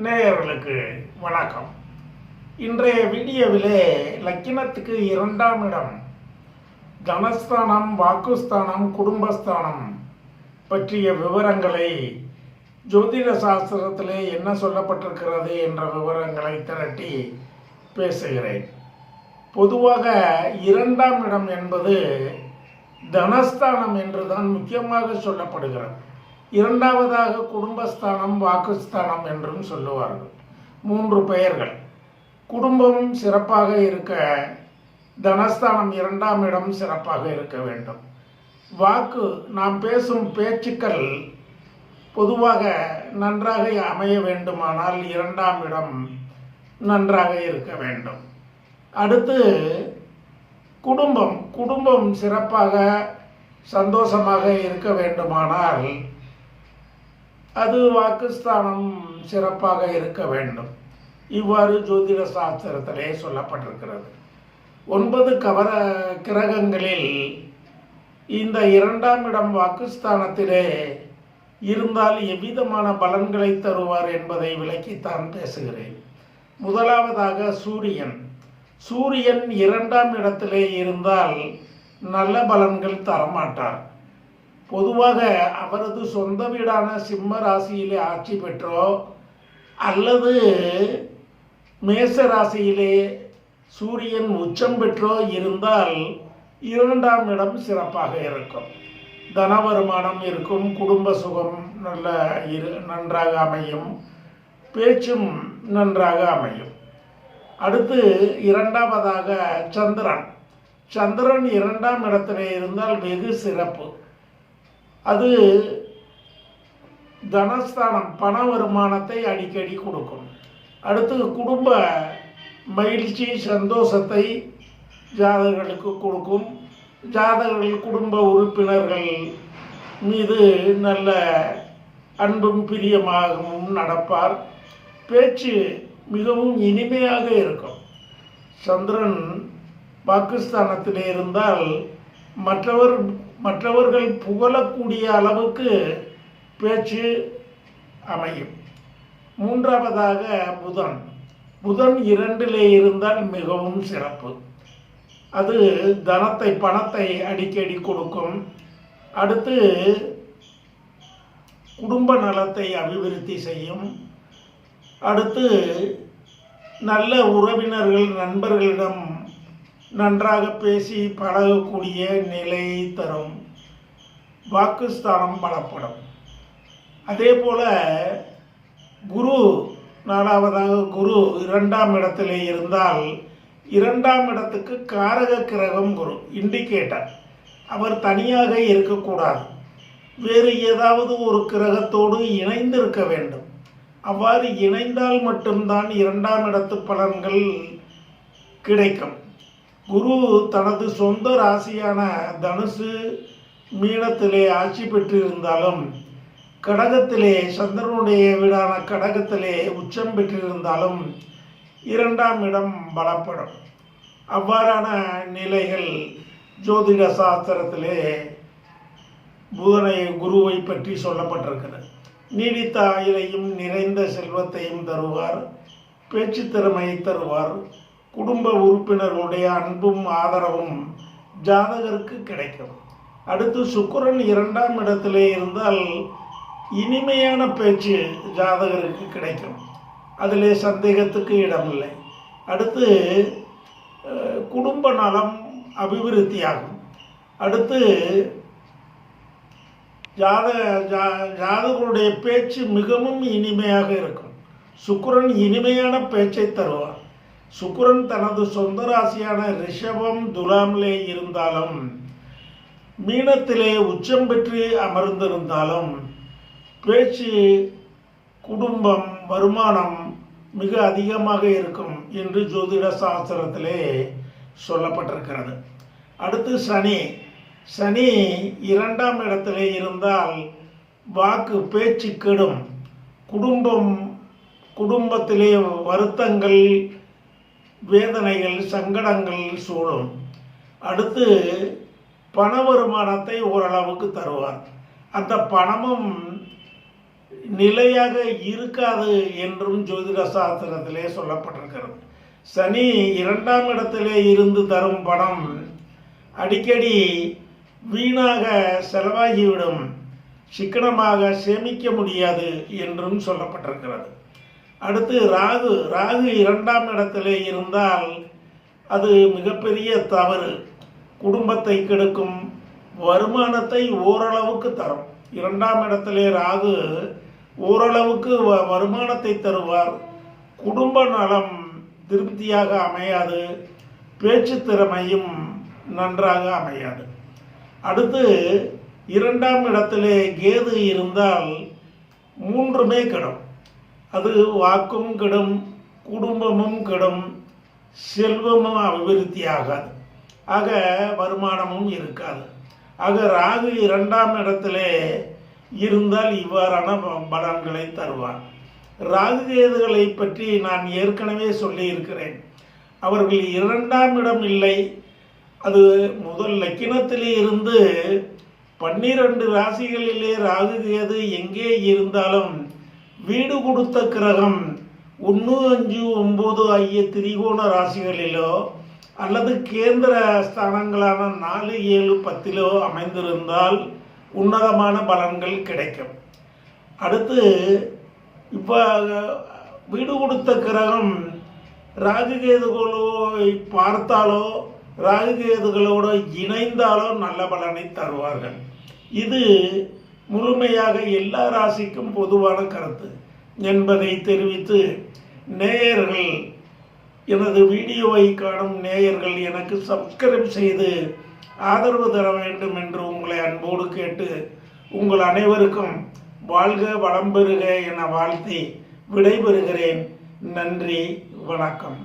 நேயர்களுக்கு வணக்கம். இன்றைய வீடியோவிலே லக்கினத்துக்கு 2ஆம் இடம் தனஸ்தானம், வாக்குஸ்தானம், குடும்பஸ்தானம் பற்றிய விவரங்களை ஜோதிட சாஸ்திரத்திலே என்ன சொல்லப்பட்டிருக்கிறது என்ற விவரங்களை திரட்டி பேசுகிறேன். பொதுவாக 2ஆம் இடம் என்பது தனஸ்தானம் என்றுதான் முக்கியமாக சொல்லப்படுகிறது. இரண்டாவதாக குடும்பஸ்தானம், வாக்குஸ்தானம் என்றும் சொல்லுவார்கள். 3 பெயர்கள். குடும்பம் சிறப்பாக இருக்க தனஸ்தானம் 2ஆம் இடம் சிறப்பாக இருக்க வேண்டும். வாக்கு, நாம் பேசும் பேச்சுக்கள் பொதுவாக நன்றாக அமைய வேண்டுமானால் 2ஆம் இடம் நன்றாக இருக்க வேண்டும். அடுத்து குடும்பம் சிறப்பாக சந்தோஷமாக இருக்க வேண்டுமானால் அது வாக்குஸ்தானம் சிறப்பாக இருக்க வேண்டும். இவ்வாறு ஜோதிட சாஸ்திரத்திலே சொல்லப்பட்டிருக்கிறது. 9 கிரகங்களில் இந்த 2ஆம் இடம் வாக்குஸ்தானத்திலே இருந்தால் எவ்விதமான பலன்களை தருவார் என்பதை விளக்கித்தான் பேசுகிறேன். முதலாவதாக சூரியன் 2ஆம் இடத்திலே இருந்தால் நல்ல பலன்கள் தரமாட்டார். பொதுவாக அவரது சொந்த வீடான சிம்ம ராசியிலே ஆட்சி பெற்றோ அல்லது மேச ராசியிலே சூரியன் உச்சம் பெற்றோ இருந்தால் 2ஆம் இடம் சிறப்பாக இருக்கும். தன வருமானம் இருக்கும், குடும்ப சுகம் நன்றாக அமையும், பேச்சும் நன்றாக அமையும். அடுத்து 2ஆவதாக சந்திரன் 2ஆம் இடத்திலே இருந்தால் வெகு சிறப்பு. அது தனஸ்தானம், பண வருமானத்தை அடிக்கடி கொடுக்கும். அடுத்து குடும்ப மகிழ்ச்சி, சந்தோஷத்தை ஜாதகர்களுக்கு கொடுக்கும். ஜாதகர்கள் குடும்ப உறுப்பினர்கள் மீது நல்ல அன்பும் பிரியமாகவும் நடப்பார். பேச்சு மிகவும் இனிமையாக இருக்கும். சந்திரன் பாகிஸ்தானத்திலே இருந்தால் மற்றவர்கள் புகழக்கூடிய அளவுக்கு பேச்சு அமையும். 3ஆவதாக புதன் 2லே இருந்தால் மிகவும் சிறப்பு. அது பணத்தை அடிக்கடி கொடுக்கும். அடுத்து குடும்ப நலத்தை அபிவிருத்தி செய்யும். அடுத்து நல்ல உறவினர்கள், நண்பர்களிடம் நன்றாக பேசி பழகக்கூடிய நிலை தரும். வாக்குஸ்தானம் பலப்படும். அதே போல நாலாவதாக குரு 2ஆம் இடத்திலே இருந்தால் 2ஆம் இடத்துக்கு காரக கிரகம் குரு, இண்டிகேட்டர். அவர் தனியாக இருக்கக்கூடாது, வேறு ஏதாவது ஒரு கிரகத்தோடு இணைந்து இருக்க வேண்டும். அவ்வாறு இணைந்தால் மட்டும்தான் 2ஆம் இடத்து பலன்கள் கிடைக்கும். குரு தனது சொந்த ராசியான தனுசு, மீனத்திலே ஆட்சி பெற்றிருந்தாலும், கடகத்திலே சந்திரனுடைய வீடான கடகத்திலே உச்சம் பெற்றிருந்தாலும் 2ஆம் இடம் பலப்படும். அவ்வாறான நிலைகள் ஜோதிட சாஸ்திரத்திலே குருவை பற்றி சொல்லப்பட்டிருக்கிறது. நீடித்த ஆயுளையும் நிறைந்த செல்வத்தையும் தருவார். பேச்சு திறமையை தருவார். குடும்ப உறுப்பினர்களுடைய அன்பும் ஆதரவும் ஜாதகருக்கு கிடைக்கும். அடுத்து சுக்கிரன் 2ஆம் இடத்திலே இருந்தால் இனிமையான பேச்சு ஜாதகருக்கு கிடைக்கும். அதிலே சந்தேகத்துக்கு இடமில்லை. அடுத்து குடும்ப நலம் அபிவிருத்தியாகும். அடுத்து ஜாதகருடைய பேச்சு மிகவும் இனிமையாக இருக்கும். சுக்கிரன் இனிமையான பேச்சை தருவார். சுக்கிரன் தனது சொந்த ராசியான ரிஷபம், துலாமிலே இருந்தாலும், மீனத்திலே உச்சம் பெற்று அமர்ந்திருந்தாலும் பேச்சு, குடும்பம், வருமானம் மிக அதிகமாக இருக்கும் என்று ஜோதிட சாஸ்திரத்திலே சொல்லப்பட்டிருக்கிறது. அடுத்து சனி 2ஆம் இடத்திலே இருந்தால் வாக்கு, பேச்சு கெடும். குடும்பத்திலே வருத்தங்கள், வேதனைகள், சங்கடங்கள் சூழும். அடுத்து பண வருமானத்தை ஓரளவுக்கு தருவார். அந்த பணமும் நிலையாக இருக்காது என்றும் ஜோதிட சாஸ்திரத்திலே சொல்லப்பட்டிருக்கிறது. சனி 2ஆம் இடத்திலே இருந்து தரும் பணம் அடிக்கடி வீணாக செலவாகிவிடும், சிக்கனமாக சேமிக்க முடியாது என்றும் சொல்லப்பட்டிருக்கிறது. அடுத்து ராகு 2ஆம் இடத்திலே இருந்தால் அது மிகப்பெரிய தவறு, குடும்பத்தை கெடுக்கும், வருமானத்தை ஓரளவுக்கு தரும். 2ஆம் இடத்திலே ராகு ஓரளவுக்கு வருமானத்தை தருவார், குடும்ப நலம் திருப்தியாக அமையாது, பேச்சு திறமையும் நன்றாக அமையாது. அடுத்து 2ஆம் இடத்திலே கேது இருந்தால் 3மே கெடும். அது வாக்கும் கெடும், குடும்பமும் கெடும், செல்வமும் அபிவிருத்தி ஆகாது, ஆக வருமானமும் இருக்காது. ஆக ராகு 2ஆம் இடத்திலே இருந்தால் இவ்வாறான பலன்களை தருவார். ராகு கேதுகளை பற்றி நான் ஏற்கனவே சொல்லியிருக்கிறேன். அவர்கள் 2ஆம் இடம் இல்லை, அது முதல் லக்கினத்திலே இருந்து 12 ராசிகளிலே ராகு கேது எங்கே இருந்தாலும் வீடு கொடுத்த கிரகம் 1, 5, 9 ஆகிய திரிகோண ராசிகளிலோ அல்லது கேந்திர ஸ்தானங்களான 4, 7, 10 அமைந்திருந்தால் உன்னதமான பலன்கள் கிடைக்கும். அடுத்து இப்போ வீடு கொடுத்த கிரகம் ராகுகேதுகளோ பார்த்தாலோ ராகுகேதுகளோடு இணைந்தாலோ நல்ல பலனை தருவார்கள். இது முழுமையாக எல்லா ராசிக்கும் பொதுவான கருத்து என்பதை தெரிவித்து, நேயர்கள், எனது வீடியோவை காணும் நேயர்கள் எனக்கு சப்ஸ்கிரைப் செய்து ஆதரவு தர வேண்டும் என்று உங்களை அன்போடு கேட்டு, உங்கள் அனைவருக்கும் வாழ்க வளம் பெறுக என வாழ்த்தி விடைபெறுகிறேன். நன்றி, வணக்கம்.